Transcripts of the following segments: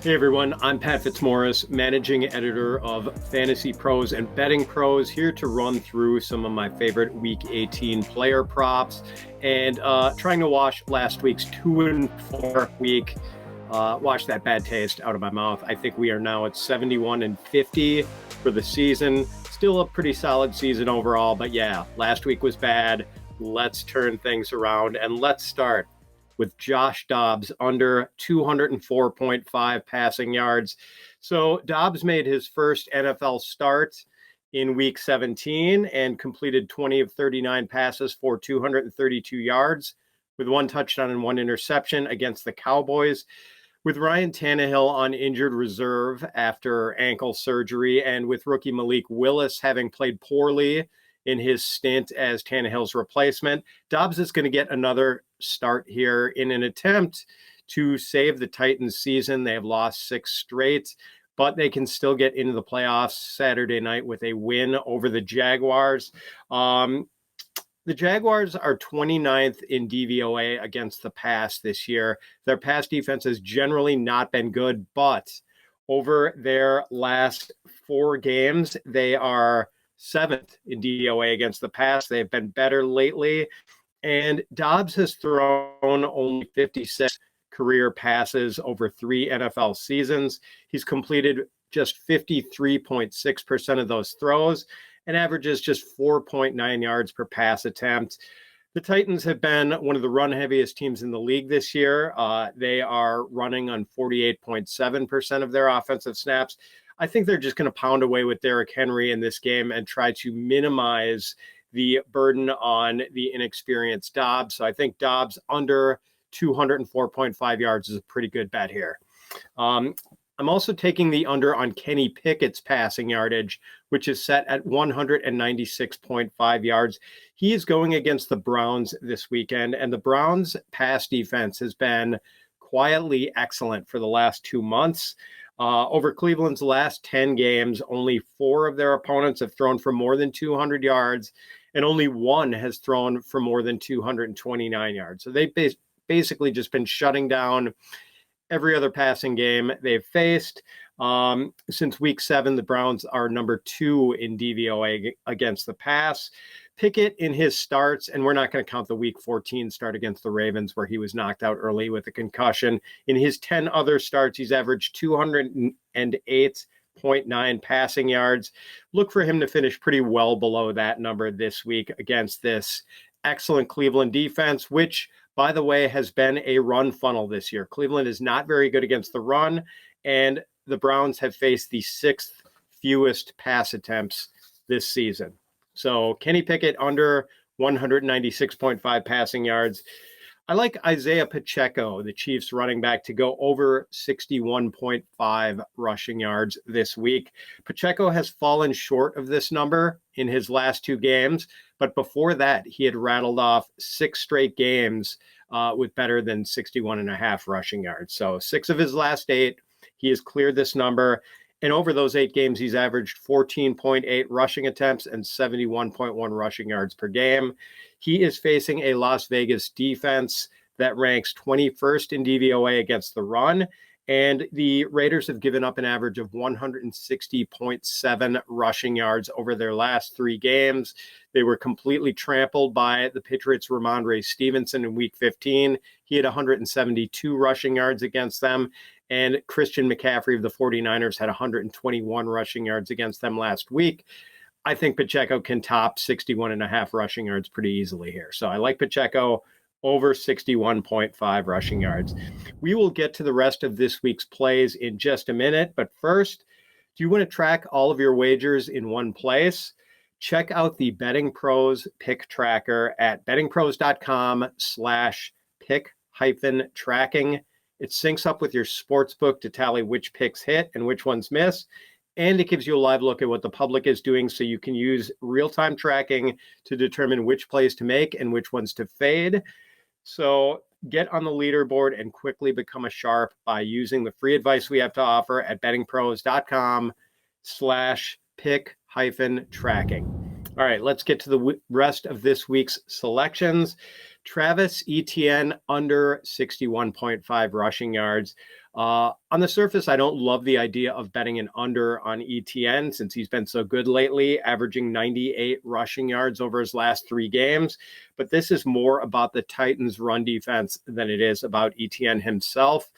Hey everyone, I'm Pat Fitzmaurice, managing editor of Fantasy Pros and Betting Pros, here to run through some of my favorite Week 18 player props and trying to wash last week's 2-4 week. Wash that bad taste out of my mouth. I think we are now at 71-50 for the season. Still a pretty solid season overall, but yeah, last week was bad. Let's turn things around and let's start with Josh Dobbs under 204.5 passing yards. So Dobbs made his first NFL start in week 17 and completed 20 of 39 passes for 232 yards with one touchdown and one interception against the Cowboys. With Ryan Tannehill on injured reserve after ankle surgery and with rookie Malik Willis having played poorly in his stint as Tannehill's replacement, Dobbs is going to get another start here in an attempt to save the Titans' season. They have lost 6 straight, but they can still get into the playoffs Saturday night with a win over the Jaguars. The Jaguars are 29th in DVOA against the pass this year. Their pass defense has generally not been good, but over their last 4 games, they are 7th in DVOA against the pass. They've been better lately. And Dobbs has thrown only 56 career passes over 3 NFL seasons. He's completed just 53.6% of those throws and averages just 4.9 yards per pass attempt. The Titans have been one of the run-heaviest teams in the league this year. They are running on 48.7% of their offensive snaps. I think they're just going to pound away with Derrick Henry in this game and try to minimize the burden on the inexperienced Dobbs. So I think Dobbs under 204.5 yards is a pretty good bet here. I'm also taking the under on Kenny Pickett's passing yardage, which is set at 196.5 yards. He is going against the Browns this weekend, and the Browns' pass defense has been quietly excellent for the last 2 months. Over Cleveland's last 10 games, only 4 of their opponents have thrown for more than 200 yards, and only 1 has thrown for more than 229 yards. So they've basically just been shutting down every other passing game they've faced. Since week 7, the Browns are number 2 in DVOA against the pass. Pickett in his starts, and we're not going to count the week 14 start against the Ravens where he was knocked out early with a concussion. In his 10 other starts, he's averaged 208.9 passing yards. Look for him to finish pretty well below that number this week against this excellent Cleveland defense, which, by the way, has been a run funnel this year. Cleveland is not very good against the run, and the Browns have faced the 6th fewest pass attempts this season. So Kenny Pickett under 196.5 passing yards. I like Isiah Pacheco, the Chiefs running back, to go over 61.5 rushing yards this week. Pacheco has fallen short of this number in his last 2 games, but before that, he had rattled off 6 straight games with better than 61.5 rushing yards. So 6 of his last 8, he has cleared this number. And over those 8 games, he's averaged 14.8 rushing attempts and 71.1 rushing yards per game. He is facing a Las Vegas defense that ranks 21st in DVOA against the run. And the Raiders have given up an average of 160.7 rushing yards over their last 3 games. They were completely trampled by the Patriots' Ramondre Stevenson in week 15. He had 172 rushing yards against them. And Christian McCaffrey of the 49ers had 121 rushing yards against them last week. I think Pacheco can top 61.5 rushing yards pretty easily here. So I like Pacheco over 61.5 rushing yards. We will get to the rest of this week's plays in just a minute. But first, do you want to track all of your wagers in one place? Check out the Betting Pros pick tracker at bettingpros.com/pick-tracking. It syncs up with your sportsbook to tally which picks hit and which ones miss. And it gives you a live look at what the public is doing so you can use real-time tracking to determine which plays to make and which ones to fade. So get on the leaderboard and quickly become a sharp by using the free advice we have to offer at bettingpros.com/pick-tracking. All right, let's get to the rest of this week's selections. Travis Etienne under 61.5 rushing yards. On the surface, I don't love the idea of betting an under on Etienne since he's been so good lately, averaging 98 rushing yards over his last 3 games. But this is more about the Titans' run defense than it is about Etienne himself.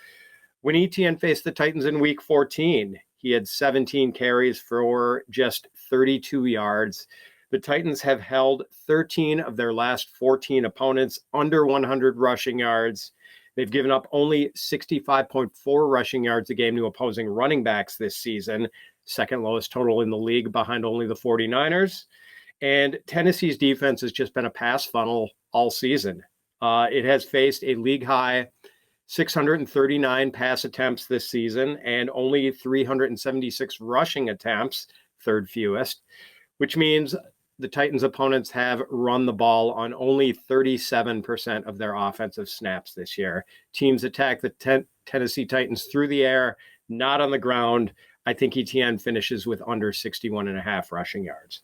When Etienne faced the Titans in Week 14, he had 17 carries for just 32 yards. The Titans have held 13 of their last 14 opponents under 100 rushing yards. They've given up only 65.4 rushing yards a game to opposing running backs this season, second lowest total in the league behind only the 49ers. And Tennessee's defense has just been a pass funnel all season. It has faced a league-high 639 pass attempts this season and only 376 rushing attempts, third fewest, which means the Titans' opponents have run the ball on only 37% of their offensive snaps this year. Teams attack the Tennessee Titans through the air, not on the ground. I think Etienne finishes with under 61.5 rushing yards.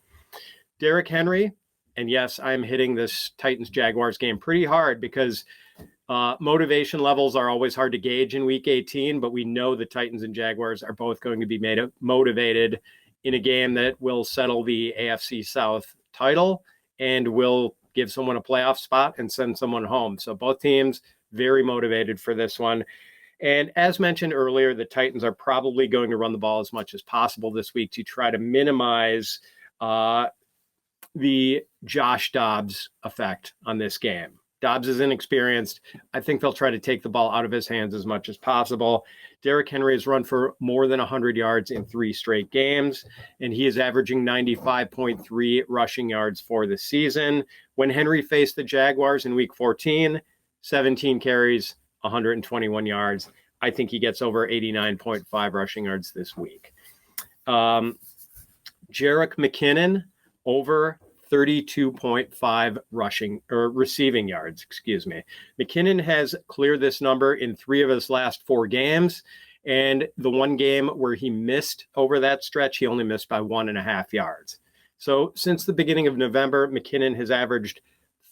Derrick Henry, and yes, I'm hitting this Titans-Jaguars game pretty hard because motivation levels are always hard to gauge in Week 18, but we know the Titans and Jaguars are both going to be motivated in a game that will settle the AFC South title and will give someone a playoff spot and send someone home. So both teams very motivated for this one. And as mentioned earlier, the Titans are probably going to run the ball as much as possible this week to try to minimize the Josh Dobbs effect on this game. Dobbs is inexperienced. I think they'll try to take the ball out of his hands as much as possible. Derrick Henry has run for more than 100 yards in 3 straight games, and he is averaging 95.3 rushing yards for the season. When Henry faced the Jaguars in Week 14, 17 carries, 121 yards. I think he gets over 89.5 rushing yards this week. Jerrick McKinnon, over 32.5 receiving yards, McKinnon has cleared this number in 3 of his last 4 games. And the one game where he missed over that stretch, he only missed by 1.5 yards. So since the beginning of November, McKinnon has averaged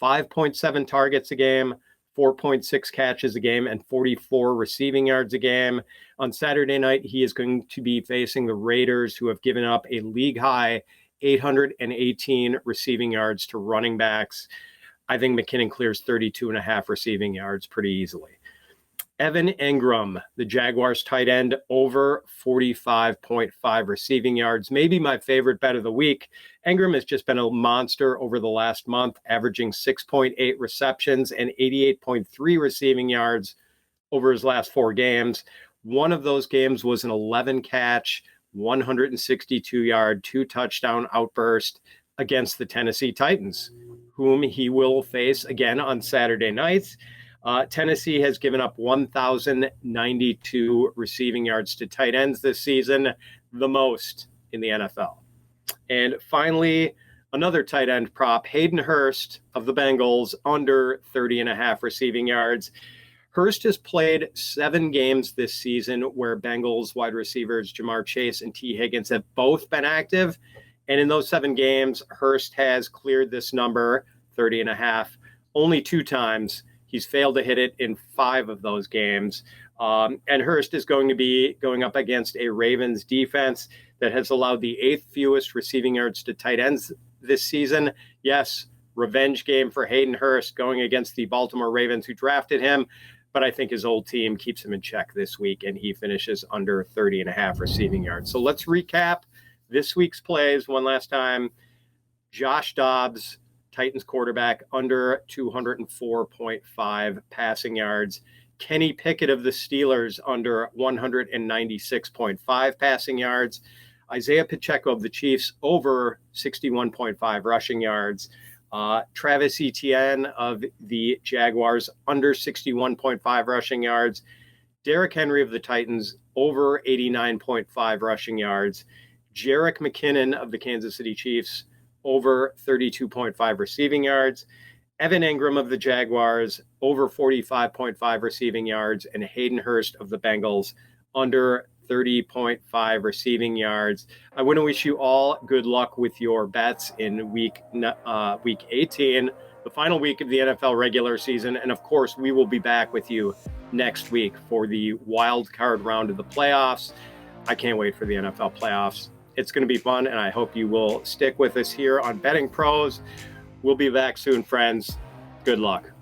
5.7 targets a game, 4.6 catches a game, and 44 receiving yards a game. On Saturday night, he is going to be facing the Raiders, who have given up a league-high 818 receiving yards to running backs. I think McKinnon clears 32.5 receiving yards pretty easily. Evan Engram, the Jaguars tight end, over 45.5 receiving yards. Maybe my favorite bet of the week. Engram has just been a monster over the last month, averaging 6.8 receptions and 88.3 receiving yards over his last 4 games. One of those games was an 11-catch, 162-yard, 2-touchdown outburst against the Tennessee Titans, whom he will face again on Saturday night. Tennessee has given up 1,092 receiving yards to tight ends this season, the most in the NFL. And finally, another tight end prop, Hayden Hurst of the Bengals, under 30.5 receiving yards. Hurst has played 7 games this season where Bengals wide receivers Jamar Chase and T. Higgins have both been active. And in those 7 games, Hurst has cleared this number, 30.5, only 2 times. He's failed to hit it in 5 of those games. And Hurst is going to be going up against a Ravens defense that has allowed the 8th fewest receiving yards to tight ends this season. Yes, revenge game for Hayden Hurst going against the Baltimore Ravens who drafted him. But I think his old team keeps him in check this week, and he finishes under 30.5 receiving yards. So let's recap this week's plays one last time. Josh Dobbs, Titans quarterback, under 204.5 passing yards. Kenny Pickett of the Steelers, under 196.5 passing yards. Isiah Pacheco of the Chiefs, over 61.5 rushing yards. Travis Etienne of the Jaguars, under 61.5 rushing yards. Derrick Henry of the Titans, over 89.5 rushing yards. Jerrick McKinnon of the Kansas City Chiefs, over 32.5 receiving yards. Evan Engram of the Jaguars, over 45.5 receiving yards. And Hayden Hurst of the Bengals, under 30.5 receiving yards. I want to wish you all good luck with your bets in week 18. the final week of the NFL regular season. And of course, we will be back with you next week for the wild card round of the playoffs. I can't wait for the NFL playoffs. It's going to be fun, and I hope you will stick with us here on Betting Pros. We'll be back soon, friends. Good luck.